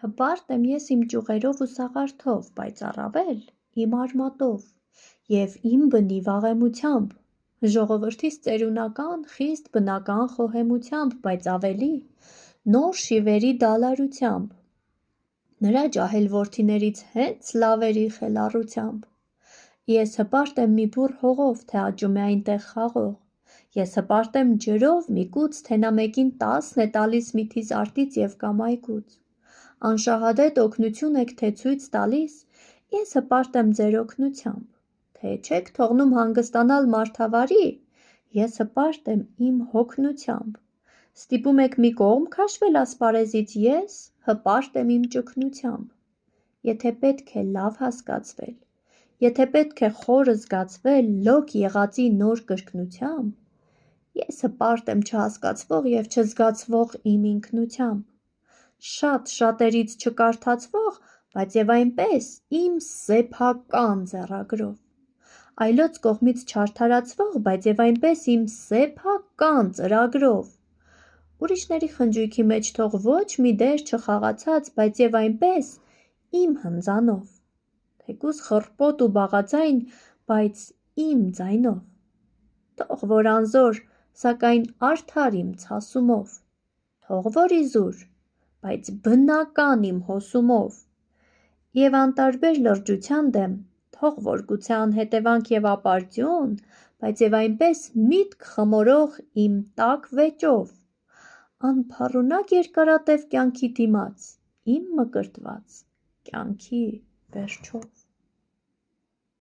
Հպարտ եմ ես իմ ճյուղերով ու սաղարթով, բայց առավել իմ արմատով և իմ բնի վաղեմությամբ, ժողովրդիս ծերունական, խիստ բնական խոհեմությամբ, բայց ավելի նոր շիվերի դալարությամբ, նրա ջահել որդիներից հենց լավերի խելառությամբ։ Ես հպարտ եմ մի բուռ հողով, թե աճում է այնտեղ խաղող, ես հպարտ եմ ջրով մի կուց, թե նա մեկին 10 է տալիս մի արտից և կամ այգուց։ Անշահադետ օգնություն եք թե ցույց տալիս, ես հպարտ եմ ձեր օգնությամբ, թե չեք թողնում հանգստանալ մարդավարի, ես հպարտ եմ իմ հոգնությամբ։ Ստիպում եք մի կողմ քաշվել ասպարեզից, ես հպարտ եմ իմ ճգնությամբ։ Եթե պետք է լավ հասկացվել, եթե պետք է խոր զգացվել լոկ եղածի նոր կրկնությամբ, ես հպարտ եմ չհասկացվող և չզգացվող իմ ինքնությամբ, շատ շատերից չկարդացվող, բայց և այնպես իմ սեփական ձեռագրով, այլոց կողմից չարդարացվող, բայց և այնպես իմ սեփական ծրագրով, ուրիշների խնջույքի մեջ թող ոչ մի դեր չխաղացած, բայց և այնպես իմ հնձանով, թեկուզ խռպոտ ու բաղաձայն, բայց իմ ձայնով, թող որ անզոր, սակայն արդար իմ ցասումով, թող որ իզուր, բայց բնական իմ հոսումով, և անտարբեր լրջության դեմ, թող որ գուցե անհետևանք և ապարդյուն, բայց և այնպես միտք խմորող իմ տաք վեճով, անփառունակ երկարատև կյանքի դիմաց իմ մկրտված կյանքի վերջով։